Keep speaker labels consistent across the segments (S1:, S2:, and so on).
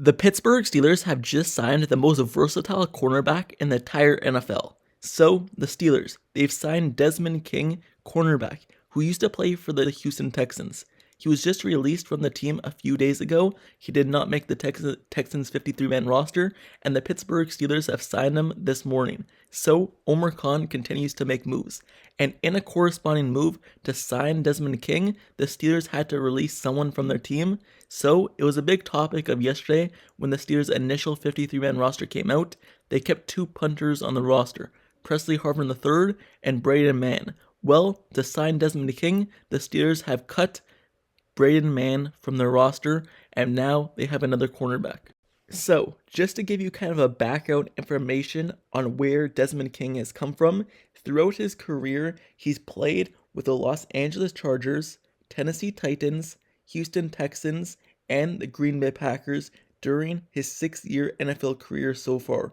S1: The Pittsburgh Steelers have just signed the most versatile cornerback in the entire NFL. So, the Steelers, they've signed Desmond King, cornerback, who used to play for the Houston Texans. He was just released from the team a few days ago. He did not make the Texans 53-man roster, and the Pittsburgh Steelers have signed him this morning. So, Omar Khan continues to make moves. And in a corresponding move to sign Desmond King, the Steelers had to release someone from their team. So, it was a big topic of yesterday when the Steelers' initial 53-man roster came out. They kept two punters on the roster, Presley Harvin III and Braden Mann. Well, to sign Desmond King, the Steelers have cut Braden Mann from their roster, and now they have another cornerback. So, just to give you kind of a background information on where Desmond King has come from, throughout his career, he's played with the Los Angeles Chargers, Tennessee Titans, Houston Texans, and the Green Bay Packers during his 6-year NFL career so far.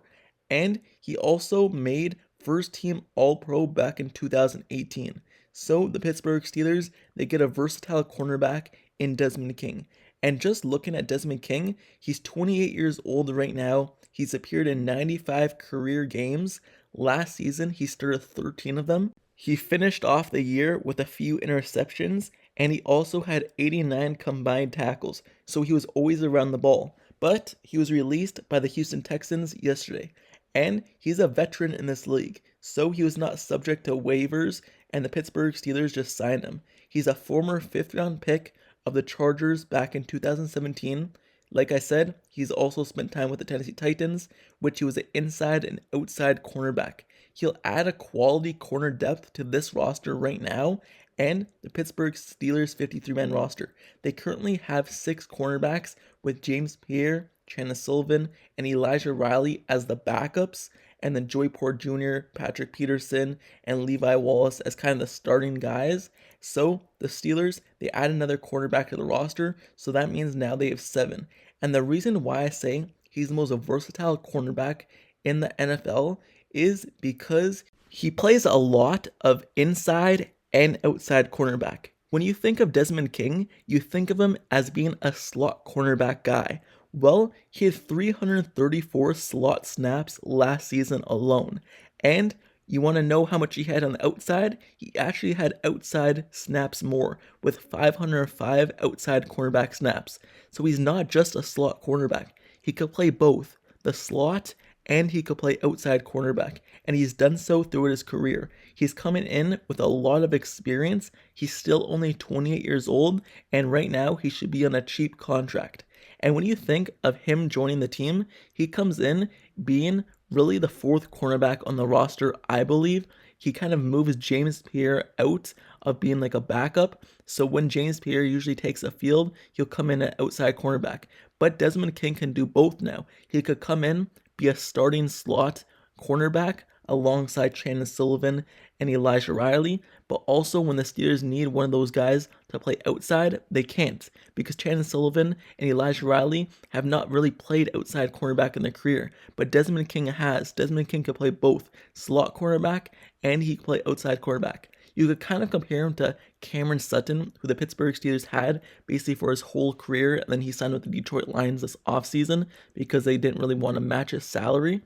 S1: And he also made first-team All-Pro back in 2018. So the Pittsburgh Steelers, they get a versatile cornerback in Desmond King. And just looking at Desmond King, he's 28 years old right now. He's appeared in 95 career games. Last season, he started 13 of them. He finished off the year with a few interceptions, and he also had 89 combined tackles, so he was always around the ball. But he was released by the Houston Texans yesterday, and he's a veteran in this league, so he was not subject to waivers, and the Pittsburgh Steelers just signed him. He's a former 5th-round pick of the Chargers back in 2017. Like I said, he's also spent time with the Tennessee Titans, which he was an inside and outside cornerback. He'll add a quality corner depth to this roster right now and the Pittsburgh Steelers 53-man roster. They currently have 6 cornerbacks with James Pierre, Chandler Sullivan, and Elijah Riley as the backups, and then Joey Porter Jr., Patrick Peterson, and Levi Wallace as kind of the starting guys. So the Steelers, they add another cornerback to the roster, so that means now they have 7. And the reason why I say he's the most versatile cornerback in the NFL is because he plays a lot of inside and outside cornerback. When you think of Desmond King, you think of him as being a slot cornerback guy. Well, he had 334 slot snaps last season alone. And you want to know how much he had on the outside? He actually had outside snaps more, with 505 outside cornerback snaps. So he's not just a slot cornerback. He could play both the slot and he could play outside cornerback, and he's done so throughout his career. He's coming in with a lot of experience. He's still only 28 years old, and right now he should be on a cheap contract. And when you think of him joining the team, he comes in being really the 4th cornerback on the roster, I believe. He kind of moves James Pierre out of being like a backup. So when James Pierre usually takes a field, he'll come in at outside cornerback. But Desmond King can do both now. He could come in, be a starting slot cornerback alongside Chandler Sullivan and Elijah Riley, but also when the Steelers need one of those guys to play outside, they can't, because Chandler Sullivan and Elijah Riley have not really played outside cornerback in their career, but Desmond King has. Desmond King can play both slot cornerback and he can play outside cornerback. You could kind of compare him to Cameron Sutton, who the Pittsburgh Steelers had basically for his whole career, and then he signed with the Detroit Lions this offseason because they didn't really want to match his salary.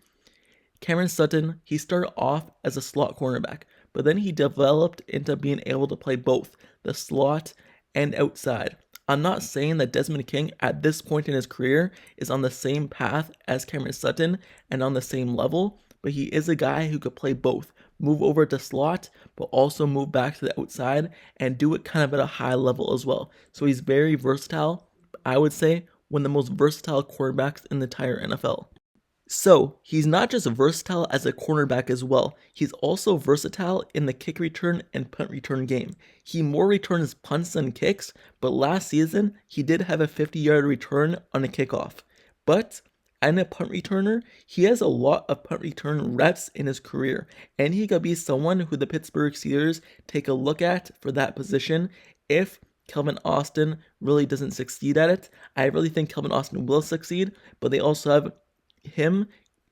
S1: Cameron Sutton, he started off as a slot cornerback, but then he developed into being able to play both the slot and outside. I'm not saying that Desmond King at this point in his career is on the same path as Cameron Sutton and on the same level, but he is a guy who could play both, move over to slot, but also move back to the outside and do it kind of at a high level as well. So he's very versatile. I would say one of the most versatile quarterbacks in the entire NFL. So he's not just versatile as a cornerback as well, he's also versatile in the kick return and punt return game. He more returns punts than kicks, but last season he did have a 50-yard return on a kickoff. But and a punt returner, he has a lot of punt return reps in his career, and he could be someone who the Pittsburgh Steelers take a look at for that position if Kelvin Austin really doesn't succeed at it. I really think Kelvin Austin will succeed, but they also have him,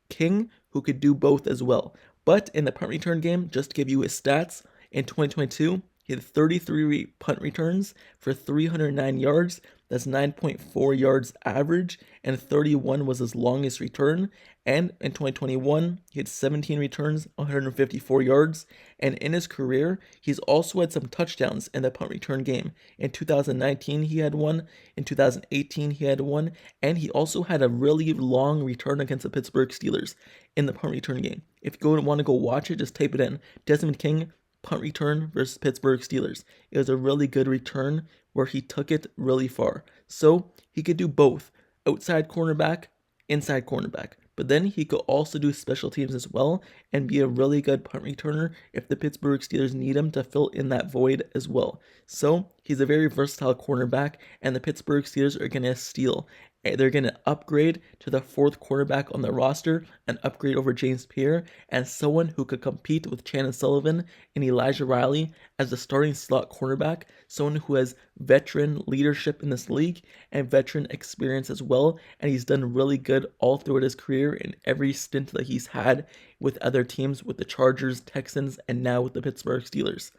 S1: King, who could do both as well. But in the punt return game, just to give you his stats, in 2022, he had 33 punt returns for 309 yards. That's 9.4 yards average, and 31 was his longest return. And in 2021, he had 17 returns, 154 yards. And in his career, he's also had some touchdowns in the punt return game. In 2019, he had one. In 2018, he had one. And he also had a really long return against the Pittsburgh Steelers in the punt return game. If you want to go watch it, just type it in. Desmond King, punt return versus Pittsburgh Steelers. It was a really good return where he took it really far. So he could do both, outside cornerback, inside cornerback. But then he could also do special teams as well and be a really good punt returner if the Pittsburgh Steelers need him to fill in that void as well. So he's a very versatile cornerback, and the Pittsburgh Steelers are going to steal. They're going to upgrade to the fourth quarterback on the roster, an upgrade over James Pierre, and someone who could compete with Chandon Sullivan and Elijah Riley as the starting slot cornerback, someone who has veteran leadership in this league and veteran experience as well, and he's done really good all throughout his career in every stint that he's had with other teams, with the Chargers, Texans, and now with the Pittsburgh Steelers.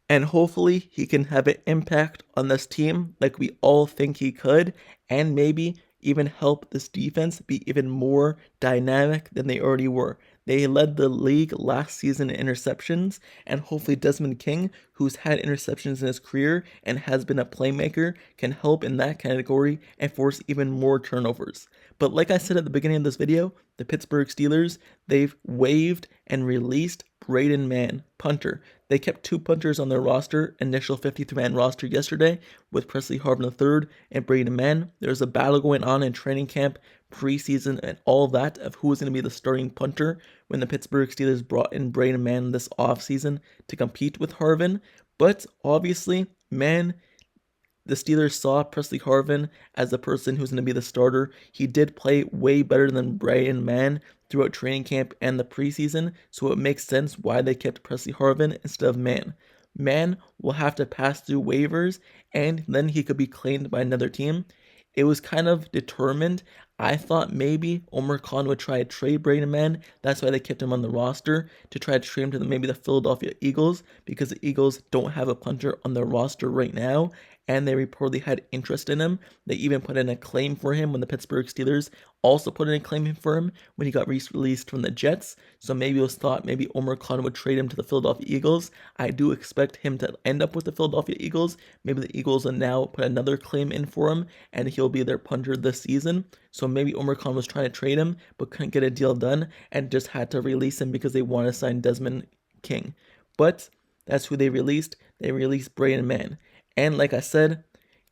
S1: And hopefully he can have an impact on this team like we all think he could, and maybe even help this defense be even more dynamic than they already were. They led the league last season in interceptions, and hopefully Desmond King, who's had interceptions in his career and has been a playmaker, can help in that category and force even more turnovers. But like I said at the beginning of this video, the Pittsburgh Steelers, they've waived and released Braden Mann, punter. They kept two punters on their roster, initial 53-man roster yesterday, with Presley Harvin III and Braden Mann. There's a battle going on in training camp, preseason, and all that of who was going to be the starting punter when the Pittsburgh Steelers brought in Braden Mann this offseason to compete with Harvin. But obviously, the Steelers saw Presley Harvin as the person who's going to be the starter. He did play way better than Braden Mann throughout training camp and the preseason, so it makes sense why they kept Presley Harvin instead of Mann. Mann will have to pass through waivers, and then he could be claimed by another team. It was kind of determined. I thought maybe Omar Khan would try to trade Braden Mann. That's why they kept him on the roster, to try to trade him to maybe the Philadelphia Eagles, because the Eagles don't have a punter on their roster right now, and they reportedly had interest in him. They even put in a claim for him when the Pittsburgh Steelers also put in a claim for him when he got released from the Jets. So maybe it was thought maybe Omar Khan would trade him to the Philadelphia Eagles. I do expect him to end up with the Philadelphia Eagles. Maybe the Eagles will now put another claim in for him, and he'll be their punter this season. So maybe Omar Khan was trying to trade him, but couldn't get a deal done, and just had to release him because they want to sign Desmond King. But that's who they released. They released Braden Mann. And like I said,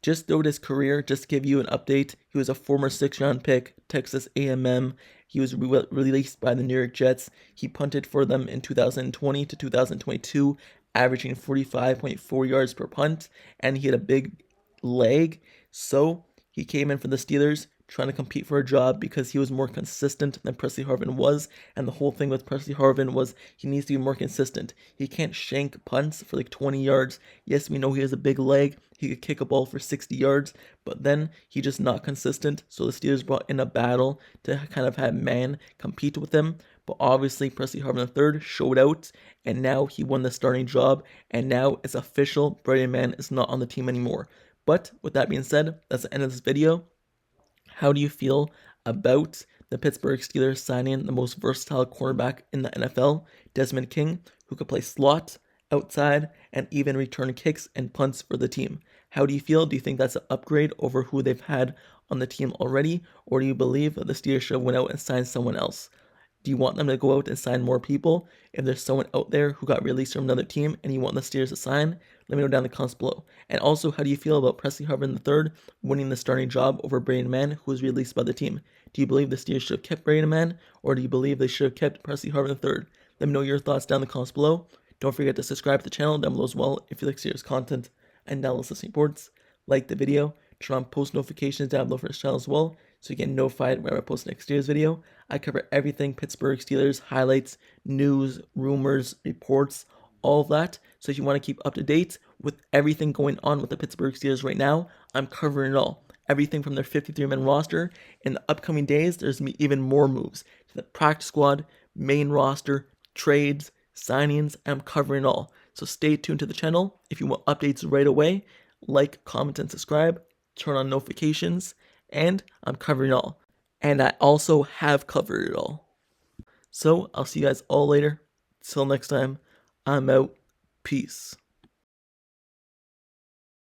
S1: just throughout his career, just to give you an update, he was a former 6th-round pick, Texas A&M. He was released by the New York Jets. He punted for them in 2020 to 2022, averaging 45.4 yards per punt, and he had a big leg. So he came in for the Steelers, trying to compete for a job because he was more consistent than Presley Harvin was. And the whole thing with Presley Harvin was he needs to be more consistent. He can't shank punts for like 20 yards. Yes, we know he has a big leg. He could kick a ball for 60 yards, but then he's just not consistent. So the Steelers brought in a battle to kind of have Mann compete with him. But obviously, Presley Harvin III showed out, and now he won the starting job. And now it's official, Braden Mann is not on the team anymore. But with that being said, that's the end of this video. How do you feel about the Pittsburgh Steelers signing the most versatile cornerback in the NFL, Desmond King, who could play slot, outside, and even return kicks and punts for the team? How do you feel? Do you think that's an upgrade over who they've had on the team already? Or do you believe that the Steelers should have went out and signed someone else? Do you want them to go out and sign more people? If there's someone out there who got released from another team and you want the Steelers to sign, let me know down in the comments below. And also, how do you feel about Presley Harvin III winning the starting job over Braden Mann, who was released by the team? Do you believe the Steelers should have kept Braden Mann, or do you believe they should have kept Presley Harvin III? Let me know your thoughts down in the comments below. Don't forget to subscribe to the channel down below as well if you like Steelers content and analysis reports. Like the video, turn on post notifications down below for this channel as well, so you get notified whenever I post next Steelers video. I cover everything Pittsburgh Steelers, highlights, news, rumors, reports, all of that. So if you want to keep up to date with everything going on with the Pittsburgh Steelers right now, I'm covering it all. Everything from their 53-man roster. In the upcoming days, there's going to be even more moves to the practice squad, main roster, trades, signings. I'm covering it all. So stay tuned to the channel if you want updates right away. Like, comment, and subscribe. turn on notifications, and I'm covering it all. And I also have covered it all. So I'll see you guys all later. Till next time, I'm out. Peace.